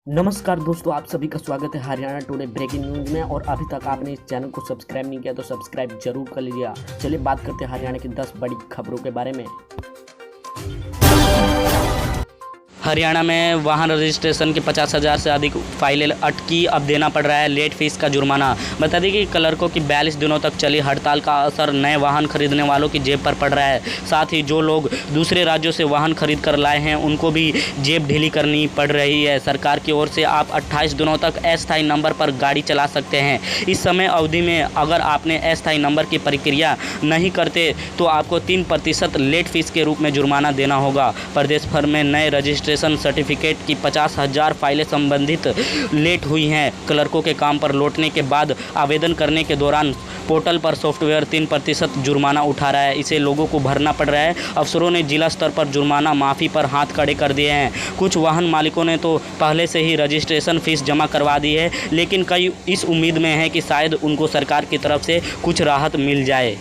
नमस्कार दोस्तों, आप सभी का स्वागत है हरियाणा टुडे ब्रेकिंग न्यूज में। और अभी तक आपने इस चैनल को सब्सक्राइब नहीं किया तो सब्सक्राइब जरूर कर लीजिए। चलिए बात करते हैं हरियाणा की 10 बड़ी खबरों के बारे में। हरियाणा में वाहन रजिस्ट्रेशन की 50,000 से अधिक फाइलें अटकी, अब देना पड़ रहा है लेट फीस का जुर्माना। बता दें कि क्लर्कों की 42 दिनों तक चली हड़ताल का असर नए वाहन खरीदने वालों की जेब पर पड़ रहा है। साथ ही जो लोग दूसरे राज्यों से वाहन खरीद कर लाए हैं उनको भी जेब ढीली करनी पड़ रही है। सरकार की ओर से आप 28 दिनों तक अस्थायी नंबर पर गाड़ी चला सकते हैं। इस समय अवधि में अगर आपने अस्थायी नंबर की प्रक्रिया नहीं करते तो आपको 3% लेट फीस के रूप में जुर्माना देना होगा। प्रदेश भर में नए रजिस्ट्रेशन सर्टिफिकेट की 50,000 फाइलें संबंधित लेट हुई हैं। क्लर्कों के काम पर लौटने के बाद आवेदन करने के दौरान पोर्टल पर सॉफ्टवेयर 3% जुर्माना उठा रहा है। इसे लोगों को भरना पड़ रहा है। अफसरों ने जिला स्तर पर जुर्माना माफ़ी पर हाथ खड़े कर दिए हैं। कुछ वाहन मालिकों ने तो पहले से ही रजिस्ट्रेशन फीस जमा करवा दी है, लेकिन कई इस उम्मीद में हैं कि शायद उनको सरकार की तरफ से कुछ राहत मिल जाए।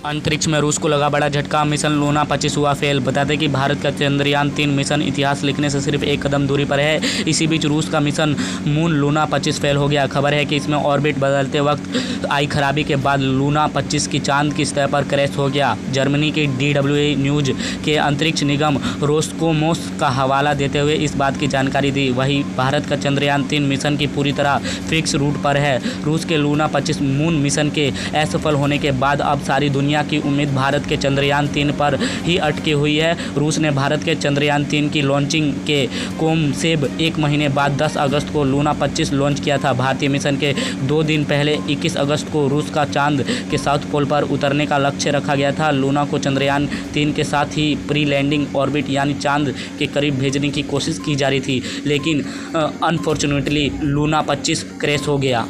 अंतरिक्ष में रूस को लगा बड़ा झटका, मिशन लूना 25 हुआ फेल। बता दें कि भारत का चंद्रयान 3 मिशन इतिहास लिखने से सिर्फ एक कदम दूरी पर है। इसी बीच रूस का मिशन मून लूना 25 फेल हो गया। खबर है कि इसमें ऑर्बिट बदलते वक्त आई खराबी के बाद लूना 25 की चांद की सतह पर क्रैश हो गया। जर्मनी की DW न्यूज के अंतरिक्ष निगम रोस्कोमोस का हवाला देते हुए इस बात की जानकारी दी। वहीं भारत का चंद्रयान 3 मिशन की पूरी तरह फिक्स रूट पर है। रूस के लूना 25 मून मिशन के असफल होने के बाद अब सारी दुनिया की उम्मीद भारत के चंद्रयान 3 पर ही अटकी हुई है। रूस ने भारत के चंद्रयान 3 की लॉन्चिंग के कोमसेब 1 महीने बाद 10 अगस्त को लूना 25 लॉन्च किया था। भारतीय मिशन के 2 दिन पहले 21 अगस्त को रूस का चांद के साउथ पोल पर उतरने का लक्ष्य रखा गया था। लूना को चंद्रयान 3 के साथ ही प्री लैंडिंग ऑर्बिट यानी चांद के करीब भेजने की कोशिश की जा रही थी, लेकिन अनफॉर्चुनेटली लूना 25 क्रैश हो गया।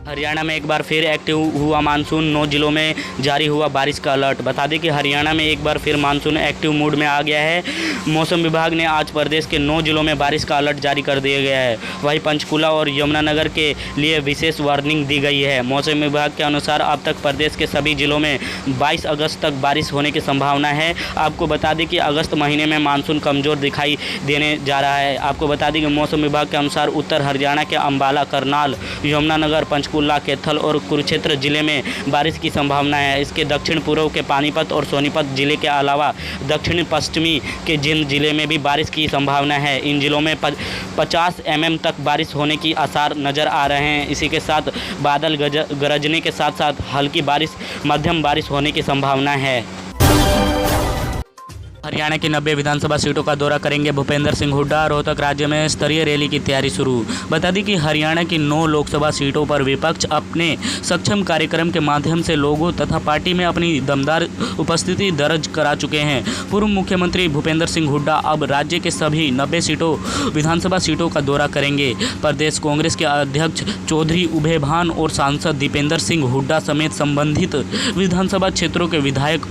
हरियाणा में एक बार फिर एक्टिव हुआ मानसून, 9 जिलों में जारी हुआ बारिश का अलर्ट। बता दें कि हरियाणा में एक बार फिर मानसून एक्टिव मूड में आ गया है। मौसम विभाग ने आज प्रदेश के 9 जिलों में बारिश का अलर्ट जारी कर दिया गया है। वहीं पंचकुला और यमुनानगर के लिए विशेष वार्निंग दी गई है। मौसम विभाग के अनुसार अब तक प्रदेश के सभी जिलों में 22 अगस्त तक बारिश होने की संभावना है। आपको बता दें कि अगस्त महीने में मानसून कमज़ोर दिखाई देने जा रहा है। आपको बता दें कि मौसम विभाग के अनुसार उत्तर हरियाणा के अम्बाला, करनाल, यमुनानगर, पंचकुला, कैथल और कुरुक्षेत्र जिले में बारिश की संभावना है। इसके दक्षिण पूर्व के पानीपत और सोनीपत जिले के अलावा दक्षिण पश्चिमी के जिंद जिले में भी बारिश की संभावना है। इन जिलों में 50 mm तक बारिश होने की आसार नज़र आ रहे हैं। इसी के साथ बादल गरजने के साथ साथ हल्की बारिश, मध्यम बारिश होने की संभावना है। हरियाणा की 90 विधानसभा सीटों का दौरा करेंगे भूपेंद्र सिंह हुड्डा। रोहतक राज्य में स्तरीय रैली की तैयारी शुरू। बता दें कि हरियाणा की 9 लोकसभा सीटों पर विपक्ष अपने सक्षम कार्यक्रम के माध्यम से लोगों तथा पार्टी में अपनी दमदार उपस्थिति दर्ज करा चुके हैं। पूर्व मुख्यमंत्री भूपेंद्र सिंह हुड्डा अब राज्य के सभी 90 विधानसभा सीटों का दौरा करेंगे। प्रदेश कांग्रेस के अध्यक्ष चौधरी उभयभान और सांसद दीपेंद्र सिंह हुड्डा समेत संबंधित विधानसभा क्षेत्रों के विधायक,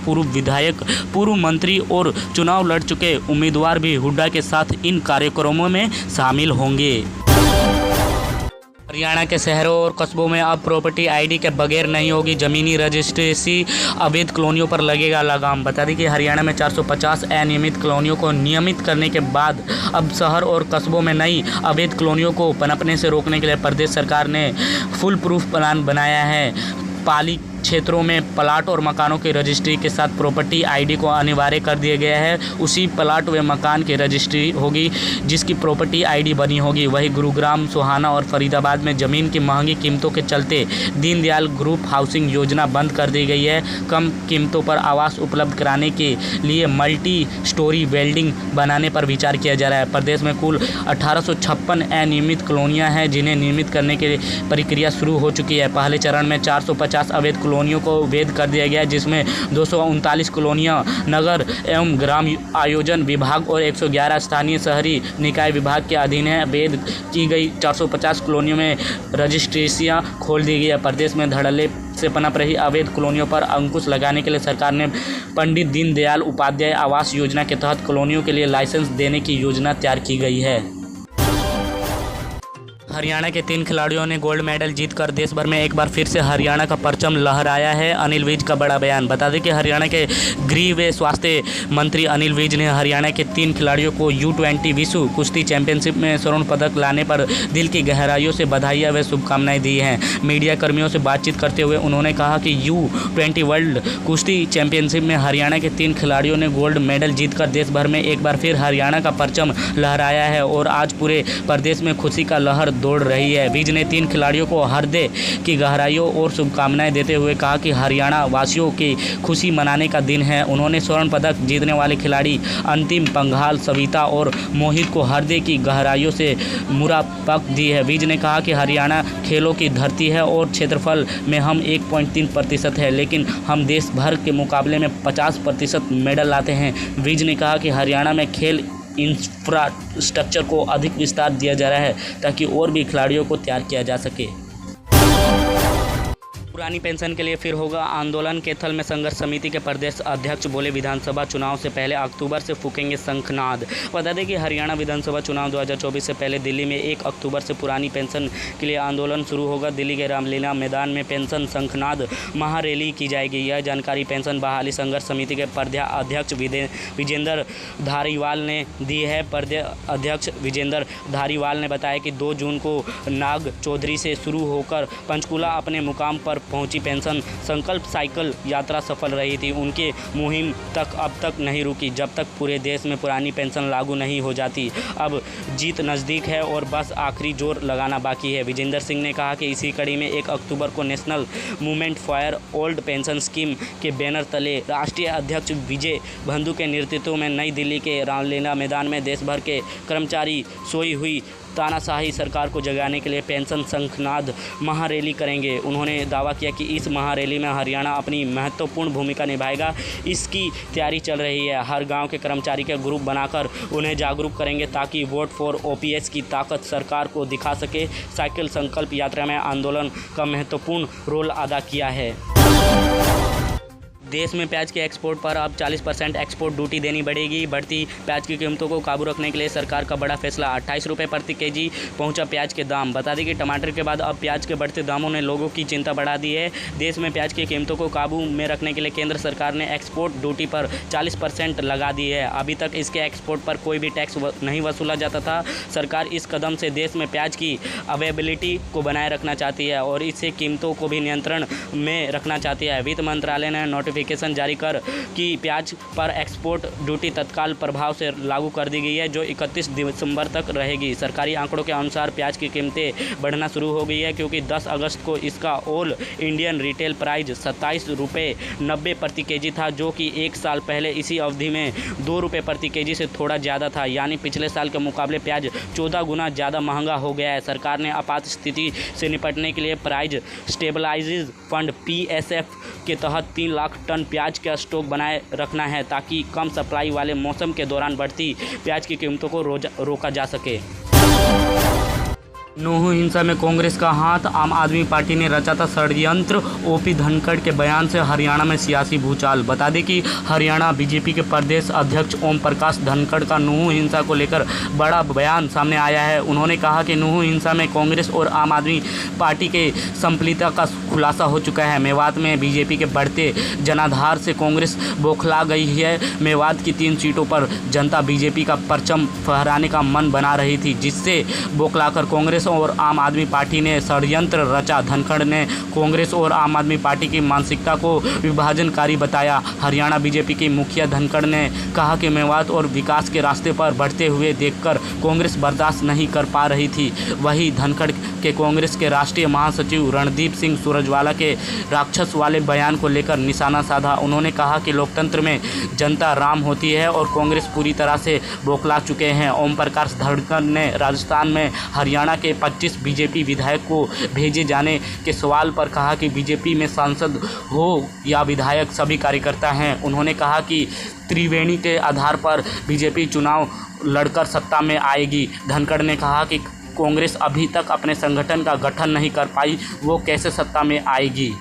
पूर्व मंत्री और चुनाव लड़ चुके उम्मीदवार भी हुड्डा के साथ इन कार्यक्रमों में शामिल होंगे। हरियाणा के शहरों और कस्बों में अब प्रॉपर्टी आईडी के बगैर नहीं होगी जमीनी रजिस्ट्रेशन, अवैध कॉलोनियों पर लगेगा लगाम। बता दें कि हरियाणा में 450 अनियमित कॉलोनियों को नियमित करने के बाद अब शहर और कस्बों में नई अवैध कॉलोनियों को पनपने से रोकने के लिए प्रदेश सरकार ने फुल प्रूफ प्लान बनाया है। पाली क्षेत्रों में प्लाट और मकानों की रजिस्ट्री के साथ प्रॉपर्टी आईडी को अनिवार्य कर दिया गया है। उसी प्लाट व मकान की रजिस्ट्री होगी जिसकी प्रॉपर्टी आईडी बनी होगी। वहीं गुरुग्राम, सोहाना और फरीदाबाद में ज़मीन की महंगी कीमतों के चलते दीनदयाल ग्रुप हाउसिंग योजना बंद कर दी गई है। कम कीमतों पर आवास उपलब्ध कराने के लिए मल्टी स्टोरी बिल्डिंग बनाने पर विचार किया जा रहा है। प्रदेश में कुल 1856 अनियमित कॉलोनियाँ हैं जिन्हें नियमित करने की प्रक्रिया शुरू हो चुकी है। पहले चरण में 450 अवैध कॉलोनियों को वैध कर दिया गया, जिसमें 239 कॉलोनियां नगर एवं ग्राम आयोजन विभाग और 111 स्थानीय शहरी निकाय विभाग के अधीन है। वैध की गई 450 कॉलोनियों में रजिस्ट्रेशनियां खोल दी गई है। प्रदेश में धड़ल्ले से पनप रही अवैध कॉलोनियों पर अंकुश लगाने के लिए सरकार ने पंडित दीनदयाल उपाध्याय आवास योजना के तहत कॉलोनियों के लिए लाइसेंस देने की योजना तैयार की गई है। हरियाणा के 3 खिलाड़ियों ने गोल्ड मेडल जीतकर देश भर में एक बार फिर से हरियाणा का परचम लहराया है। अनिल विज का बड़ा बयान। बता दें कि हरियाणा के गृह व स्वास्थ्य मंत्री अनिल विज ने हरियाणा के 3 खिलाड़ियों को U20 विश्व कुश्ती चैंपियनशिप में स्वर्ण पदक लाने पर दिल की गहराइयों से बधाई व शुभकामनाएं दी हैं। मीडिया कर्मियों से बातचीत करते हुए उन्होंने कहा कि U20 वर्ल्ड कुश्ती चैंपियनशिप में हरियाणा के 3 खिलाड़ियों ने गोल्ड मेडल जीतकर देश भर में एक बार फिर हरियाणा का परचम लहराया है और आज पूरे प्रदेश में खुशी का लहर दौड़ रही है। विज ने 3 खिलाड़ियों को हृदय की गहराइयों और शुभकामनाएं देते हुए कहा कि हरियाणा वासियों की खुशी मनाने का दिन है। उन्होंने स्वर्ण पदक जीतने वाले खिलाड़ी अंतिम पंघाल, सविता और मोहित को हृदय की गहराइयों से मुबारकबाद दी है। विज ने कहा कि हरियाणा खेलों की धरती है और क्षेत्रफल में हम 1.3% है, लेकिन हम देश भर के मुकाबले में 50% मेडल लाते हैं। विज ने कहा कि हरियाणा में खेल इंफ्रास्ट्रक्चर को अधिक विस्तार दिया जा रहा है ताकि और भी खिलाड़ियों को तैयार किया जा सके। पुरानी पेंशन के लिए फिर होगा आंदोलन। कैथल में संघर्ष समिति के प्रदेश अध्यक्ष बोले विधानसभा चुनाव से पहले अक्टूबर से फूकेंगे शंखनाद। बता दें कि हरियाणा विधानसभा चुनाव 2024 से पहले दिल्ली में 1 अक्टूबर से पुरानी पेंशन के लिए आंदोलन शुरू होगा। दिल्ली के रामलीला मैदान में पेंशन शंखनाद महारैली की जाएगी। यह जानकारी पेंशन बहाली संघर्ष समिति के प्रदेश अध्यक्ष विजेंद्र धारीवाल ने दी है। प्रदेश अध्यक्ष विजेंद्र धारीवाल ने बताया कि 2 जून को नाग चौधरी से शुरू होकर पंचकूला अपने मुकाम पर पहुंची पेंशन संकल्प साइकिल यात्रा सफल रही थी। उनके मुहिम तक अब तक नहीं रुकी जब तक पूरे देश में पुरानी पेंशन लागू नहीं हो जाती। अब जीत नज़दीक है और बस आखिरी जोर लगाना बाकी है। विजेंद्र सिंह ने कहा कि इसी कड़ी में 1 अक्टूबर को national movement for old pension scheme के बैनर तले राष्ट्रीय अध्यक्ष विजय बंधु के नेतृत्व में नई दिल्ली के रामलीला मैदान में देश भर के कर्मचारी सोई हुई तानाशाही सरकार को जगाने के लिए पेंशन शंखनाद महारैली करेंगे। उन्होंने दावा किया कि इस महारैली में हरियाणा अपनी महत्वपूर्ण भूमिका निभाएगा। इसकी तैयारी चल रही है। हर गांव के कर्मचारी के ग्रुप बनाकर उन्हें जागरूक करेंगे ताकि वोट फॉर OPS की ताकत सरकार को दिखा सके। साइकिल संकल्प यात्रा में आंदोलन का महत्वपूर्ण रोल अदा किया है। देश में प्याज के एक्सपोर्ट पर अब 40% एक्सपोर्ट ड्यूटी देनी बढ़ेगी। बढ़ती प्याज की कीमतों को काबू रखने के लिए सरकार का बड़ा फैसला। 28 रुपये प्रति केजी पहुंचा प्याज के दाम। बता दें कि टमाटर के बाद अब प्याज के बढ़ते दामों ने लोगों की चिंता बढ़ा दी है। देश में प्याज की कीमतों को काबू में रखने के लिए केंद्र सरकार ने एक्सपोर्ट ड्यूटी पर 40% लगा दी है। अभी तक इसके एक्सपोर्ट पर कोई भी टैक्स नहीं वसूला जाता था। सरकार इस कदम से देश में प्याज की अवेलेबिलिटी को बनाए रखना चाहती है और इससे कीमतों को भी नियंत्रण में रखना चाहती है। वित्त मंत्रालय ने नोटिफिकेशन जारी कर कि प्याज पर एक्सपोर्ट ड्यूटी तत्काल प्रभाव से लागू कर दी गई है, जो 31 दिसंबर तक रहेगी। सरकारी आंकड़ों के अनुसार प्याज की कीमतें बढ़ना शुरू हो गई है क्योंकि 10 अगस्त को इसका ऑल इंडियन रिटेल प्राइस 27 रुपये 90 प्रति केजी था, जो कि 1 साल पहले इसी अवधि में 2 रुपये प्रति केजी से थोड़ा ज़्यादा था। यानी पिछले साल के मुकाबले प्याज 14 गुना ज़्यादा महंगा हो गया है। सरकार ने आपात स्थिति से निपटने के लिए प्राइस स्टेबलाइजेशन फंड PSF के तहत 3 लाख टन प्याज का स्टॉक बनाए रखना है ताकि कम सप्लाई वाले मौसम के दौरान बढ़ती प्याज की कीमतों को रोका जा सके। नूह हिंसा में कांग्रेस का हाथ। आम आदमी पार्टी ने रचा था षड्यंत्र। OP धनखड़ के बयान से हरियाणा में सियासी भूचाल। बता दें कि हरियाणा बीजेपी के प्रदेश अध्यक्ष ओम प्रकाश धनखड़ का नूह हिंसा को लेकर बड़ा बयान सामने आया है। उन्होंने कहा कि नूह हिंसा में कांग्रेस और आम आदमी पार्टी के संपलिता का खुलासा हो चुका है। मेवात में बीजेपी के बढ़ते जनाधार से कांग्रेस बौखला गई है। मेवात की 3 सीटों पर जनता बीजेपी का परचम फहराने का मन बना रही थी, जिससे बौखलाकर कांग्रेस और आम आदमी पार्टी ने षड्यंत्र रचा। धनखड़ ने कांग्रेस और आम आदमी पार्टी की मानसिकता को विभाजनकारी बताया। हरियाणा बीजेपी के मुखिया धनखड़ ने कहा कि मेवात और विकास के रास्ते पर बढ़ते हुए देखकर कांग्रेस बर्दाश्त नहीं कर पा रही थी। वहीं धनखड़ के कांग्रेस के राष्ट्रीय महासचिव रणदीप सिंह सुरजवाला के राक्षस वाले बयान को लेकर निशाना साधा। उन्होंने कहा कि लोकतंत्र में जनता राम होती है और कांग्रेस पूरी तरह से बौखला चुके हैं। ओम प्रकाश धनखड़ ने राजस्थान में हरियाणा के 25 बीजेपी विधायक को भेजे जाने के सवाल पर कहा कि बीजेपी में सांसद हो या विधायक सभी कार्यकर्ता हैं। उन्होंने कहा कि त्रिवेणी के आधार पर बीजेपी चुनाव लड़कर सत्ता में आएगी। धनखड़ ने कहा कि कांग्रेस अभी तक अपने संगठन का गठन नहीं कर पाई, वो कैसे सत्ता में आएगी।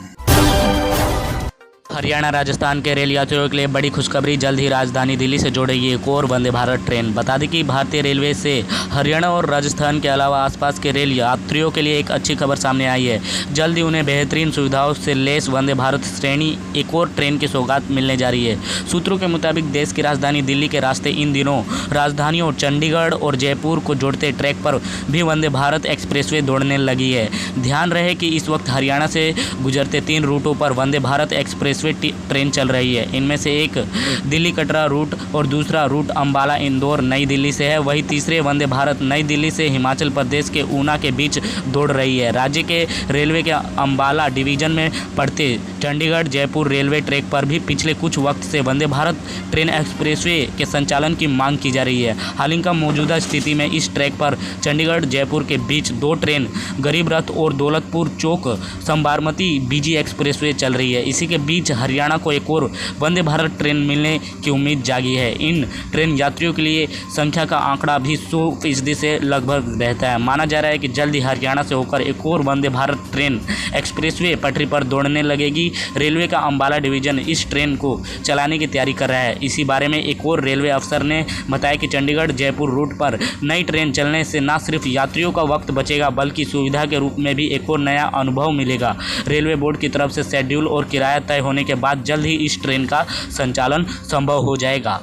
हरियाणा राजस्थान के रेल यात्रियों के लिए बड़ी खुशखबरी, जल्द ही राजधानी दिल्ली से जोड़ेगी एक और वंदे भारत ट्रेन। बता दें कि भारतीय रेलवे से हरियाणा और राजस्थान के अलावा आसपास के रेल यात्रियों के लिए एक अच्छी खबर सामने आई है। जल्द ही उन्हें बेहतरीन सुविधाओं से लैस वंदे भारत श्रेणी एक और ट्रेन की सौगात मिलने जा रही है। सूत्रों के मुताबिक देश की राजधानी दिल्ली के रास्ते इन दिनों राजधानियों चंडीगढ़ और जयपुर को जोड़ते ट्रैक पर भी वंदे भारत एक्सप्रेसवे दौड़ने लगी है। ध्यान रहे कि इस वक्त हरियाणा से गुजरते 3 रूटों पर वंदे भारत एक्सप्रेसवे ट्रेन चल रही है। इनमें से एक दिल्ली कटरा रूट और दूसरा रूट अंबाला इंदौर नई दिल्ली से है। वहीं तीसरे वंदे भारत नई दिल्ली से हिमाचल प्रदेश के ऊना के बीच दौड़ रही है। राज्य के रेलवे के अंबाला डिवीजन में पड़ते चंडीगढ़ जयपुर रेलवे ट्रैक पर भी पिछले कुछ वक्त से वंदे भारत ट्रेन एक्सप्रेसवे के संचालन की मांग की जा रही है। हाल का मौजूदा स्थिति में इस ट्रैक पर चंडीगढ़ जयपुर के बीच 2 ट्रेन गरीब रथ और दौलतपुर चौक संबारमती बीजी एक्सप्रेसवे चल रही है। इसी के बीच हरियाणा को एक और वंदे भारत ट्रेन मिलने की उम्मीद जागी है। इन ट्रेन यात्रियों के लिए संख्या का आंकड़ा भी 100% से लगभग रहता है। माना जा रहा है कि जल्द ही हरियाणा से होकर एक और वंदे भारत ट्रेन एक्सप्रेसवे पटरी पर दौड़ने लगेगी। रेलवे का अंबाला डिवीजन इस ट्रेन को चलाने की तैयारी कर रहा है। इसी बारे में एक और रेलवे अफसर ने बताया कि चंडीगढ़ जयपुर रूट पर नई ट्रेन चलने से न सिर्फ यात्रियों का वक्त बचेगा बल्कि सुविधा के रूप में भी एक और नया अनुभव मिलेगा। रेलवे बोर्ड की तरफ से शेड्यूल और किराया तय होने के बाद जल्द ही इस ट्रेन का संचालन संभव हो जाएगा।